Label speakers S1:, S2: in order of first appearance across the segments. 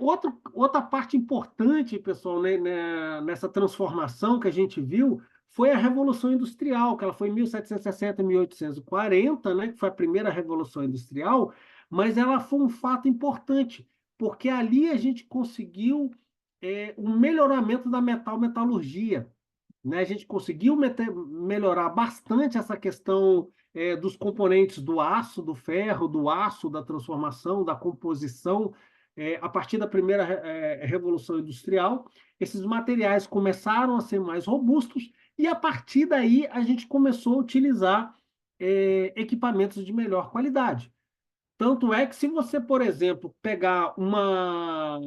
S1: outra parte importante, pessoal, nessa transformação que a gente viu, foi a Revolução Industrial, que ela foi em 1760, 1840, né, que foi a primeira Revolução Industrial, mas ela foi um fato importante, porque ali a gente conseguiu um melhoramento da metalurgia, né? A gente conseguiu melhorar bastante essa questão dos componentes do aço, do ferro, do aço, da transformação, da composição. A partir da primeira Revolução Industrial, esses materiais começaram a ser mais robustos e, a partir daí, a gente começou a utilizar equipamentos de melhor qualidade. Tanto é que, se você, por exemplo, pegar uma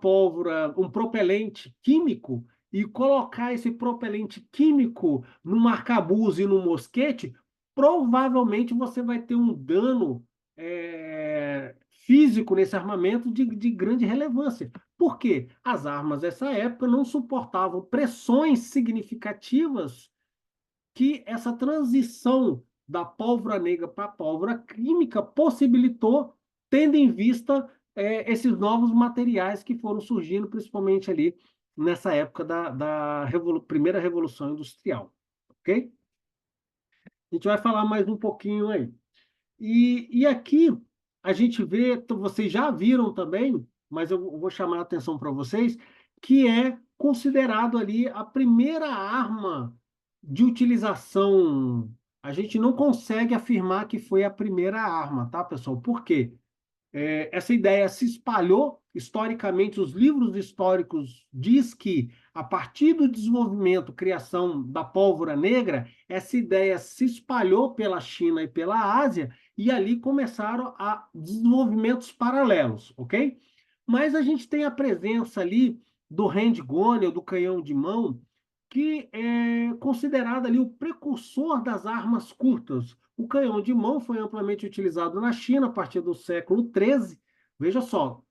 S1: pólvora, um propelente químico e colocar esse propelente químico num arcabuz e num mosquete, provavelmente você vai ter um dano físico nesse armamento de grande relevância. Por quê? As armas dessa época não suportavam pressões significativas que essa transição da pólvora negra para a pólvora química possibilitou, tendo em vista esses novos materiais que foram surgindo, principalmente ali nessa época da primeira Revolução Industrial. Ok? A gente vai falar mais um pouquinho aí. E aqui a gente vê, vocês já viram também, mas eu vou chamar a atenção para vocês, que é considerado ali a primeira arma de utilização. A gente não consegue afirmar que foi a primeira arma, tá, pessoal? Por quê? Essa ideia se espalhou historicamente, os livros históricos diz que a partir do desenvolvimento, criação da pólvora negra, essa ideia se espalhou pela China e pela Ásia e ali começaram a desenvolvimentos paralelos, ok? Mas a gente tem a presença ali do handgun, ou do canhão de mão, que é considerado ali o precursor das armas curtas. O canhão de mão foi amplamente utilizado na China a partir do século XIII. Veja só,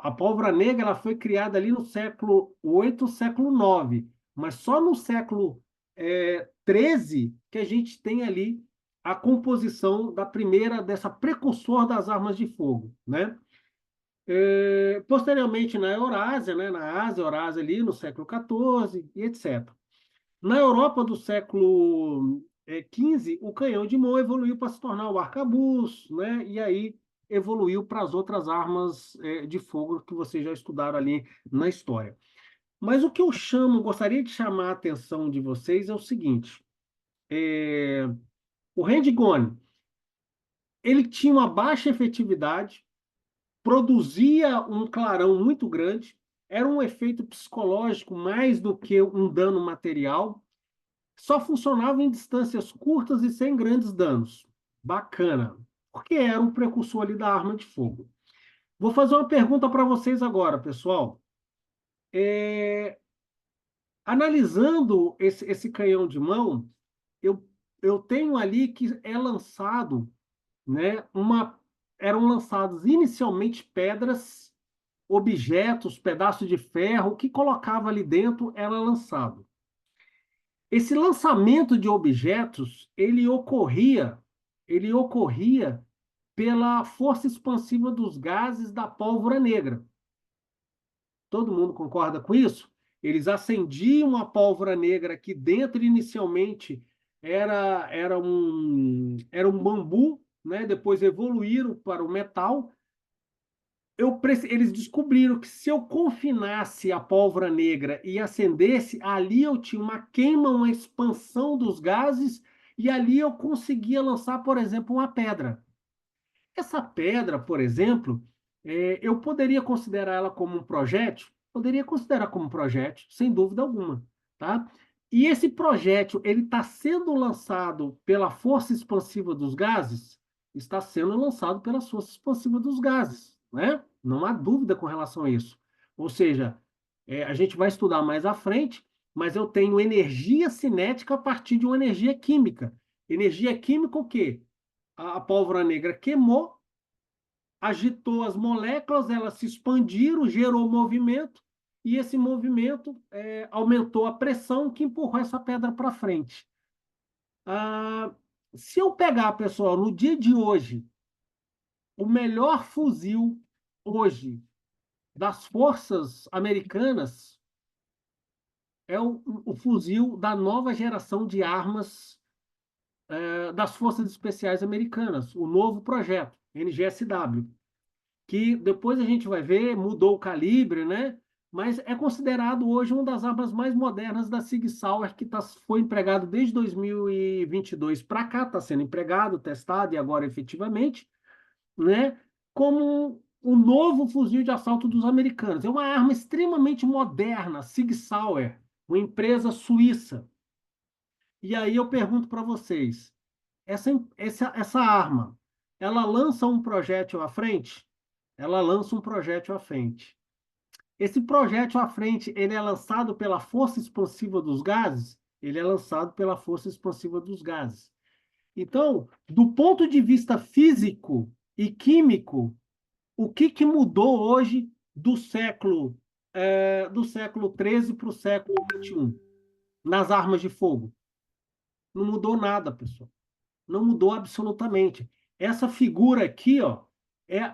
S1: a pólvora negra ela foi criada ali no século VIII, século IX, mas só no século XIII que a gente tem ali a composição da primeira, dessa precursor das armas de fogo, né? Posteriormente na Eurásia, né, na Ásia, Eurásia ali no século XIV e etc. Na Europa do século XV, o canhão de mão evoluiu para se tornar o arcabuz, né? E aí evoluiu para as outras armas de fogo que vocês já estudaram ali na história. Mas o que eu gostaria de chamar a atenção de vocês é o seguinte: o handgun, ele tinha uma baixa efetividade, produzia um clarão muito grande, era um efeito psicológico mais do que um dano material. Só funcionava em distâncias curtas e sem grandes danos. Bacana. Porque era um precursor ali da arma de fogo. Vou fazer uma pergunta para vocês agora, pessoal. Analisando esse canhão de mão, eu, eu tenho ali que é lançado, né, eram lançados inicialmente pedras, objetos, pedaços de ferro, que colocava ali dentro era lançado. Esse lançamento de objetos, ele ocorria pela força expansiva dos gases da pólvora negra. Todo mundo concorda com isso? Eles acendiam a pólvora negra que dentro inicialmente era um bambu, né? Depois evoluíram para o metal. Eles descobriram que se eu confinasse a pólvora negra e acendesse, ali eu tinha uma queima, uma expansão dos gases, e ali eu conseguia lançar, por exemplo, uma pedra. Essa pedra, por exemplo, eu poderia considerar ela como um projétil? Poderia considerar como um projétil, sem dúvida alguma, tá? E esse projétil, ele está sendo lançado pela força expansiva dos gases? Está sendo lançado pela força expansiva dos gases, né? Não há dúvida com relação a isso. Ou seja, a gente vai estudar mais à frente, mas eu tenho energia cinética a partir de uma energia química. Energia química o quê? A pólvora negra queimou, agitou as moléculas, elas se expandiram, gerou movimento, e esse movimento aumentou a pressão que empurrou essa pedra para frente. Ah, se eu pegar, pessoal, no dia de hoje, o melhor fuzil hoje das forças americanas é o fuzil da nova geração de armas das Forças Especiais Americanas, o novo projeto, NGSW, que depois a gente vai ver, mudou o calibre, né? Mas é considerado hoje uma das armas mais modernas da Sig Sauer, que foi empregado desde 2022 para cá, está sendo empregado, testado e agora efetivamente, né? Como o novo fuzil de assalto dos americanos. É uma arma extremamente moderna, Sig Sauer, uma empresa suíça. E aí eu pergunto para vocês, essa arma, ela lança um projétil à frente? Ela lança um projétil à frente. Esse projétil à frente, ele é lançado pela força expansiva dos gases? Ele é lançado pela força expansiva dos gases. Então, do ponto de vista físico e químico, o que mudou hoje do século 13 para o século 21 nas armas de fogo? Não mudou nada, pessoal. Não mudou absolutamente. Essa figura aqui, ó,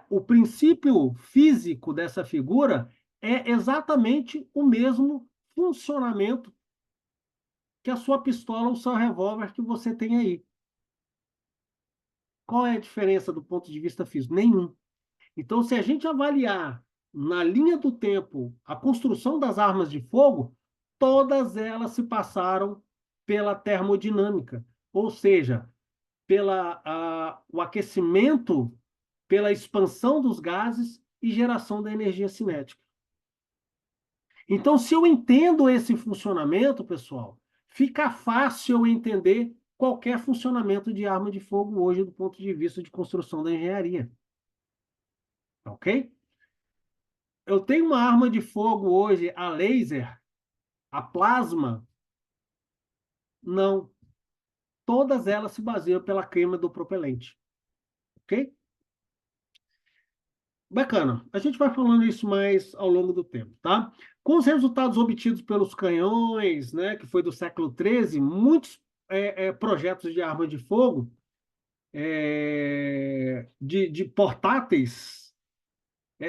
S1: o princípio físico dessa figura é exatamente o mesmo funcionamento que a sua pistola ou seu revólver que você tem aí. Qual é a diferença do ponto de vista físico? Nenhum. Então, se a gente avaliar na linha do tempo a construção das armas de fogo, todas elas se passaram pela termodinâmica, ou seja, o aquecimento, pela expansão dos gases e geração da energia cinética. Então, se eu entendo esse funcionamento, pessoal, fica fácil eu entender qualquer funcionamento de arma de fogo hoje do ponto de vista de construção da engenharia. Ok? Eu tenho uma arma de fogo hoje a laser, a plasma? Não. Todas elas se baseiam pela queima do propelente. Ok? Bacana. A gente vai falando isso mais ao longo do tempo, tá? Com os resultados obtidos pelos canhões, né, que foi do século XIII, muitos projetos de arma de fogo, de portáteis,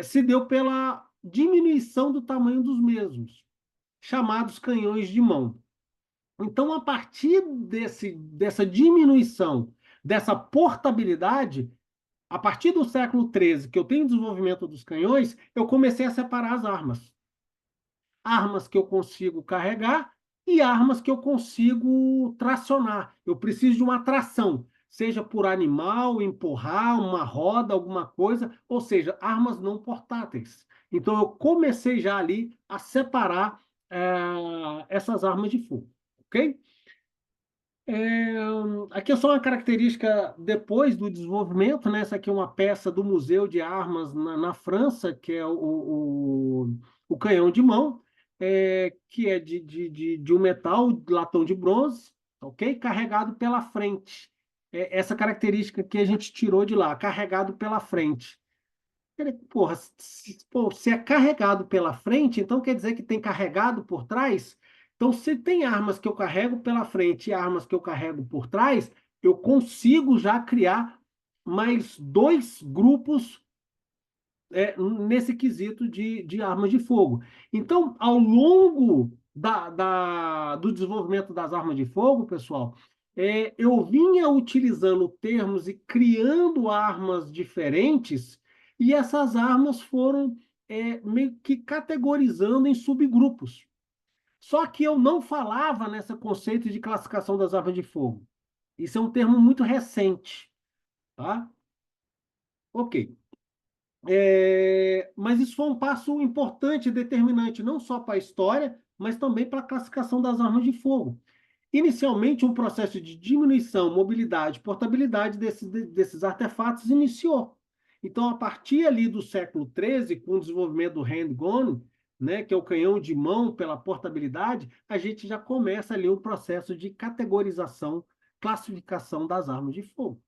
S1: se deu pela diminuição do tamanho dos mesmos, chamados canhões de mão. Então, a partir dessa diminuição, dessa portabilidade, a partir do século XIII, que eu tenho desenvolvimento dos canhões, eu comecei a separar as armas. Armas que eu consigo carregar e armas que eu consigo tracionar. Eu preciso de uma tração, seja por animal, empurrar, uma roda, alguma coisa, ou seja, armas não portáteis. Então, eu comecei já ali a separar essas armas de fogo, ok? Aqui é só uma característica depois do desenvolvimento, né? Essa aqui é uma peça do Museu de Armas na França, que é o canhão de mão, que é de um metal, latão de bronze, ok? Carregado pela frente. Essa característica que a gente tirou de lá, carregado pela frente. Porra, se é carregado pela frente, então quer dizer que tem carregado por trás? Então, se tem armas que eu carrego pela frente e armas que eu carrego por trás, eu consigo já criar mais dois grupos nesse quesito de armas de fogo. Então, ao longo do desenvolvimento das armas de fogo, pessoal, eu vinha utilizando termos e criando armas diferentes, e essas armas foram meio que categorizando em subgrupos. Só que eu não falava nesse conceito de classificação das armas de fogo. Isso é um termo muito recente, tá? Ok. Mas isso foi um passo importante e determinante, não só para a história, mas também para a classificação das armas de fogo. Inicialmente, um processo de diminuição, mobilidade, portabilidade desses artefatos iniciou. Então, a partir ali do século XIII, com o desenvolvimento do handgun, né, que é o canhão de mão pela portabilidade, a gente já começa ali um processo de categorização, classificação das armas de fogo.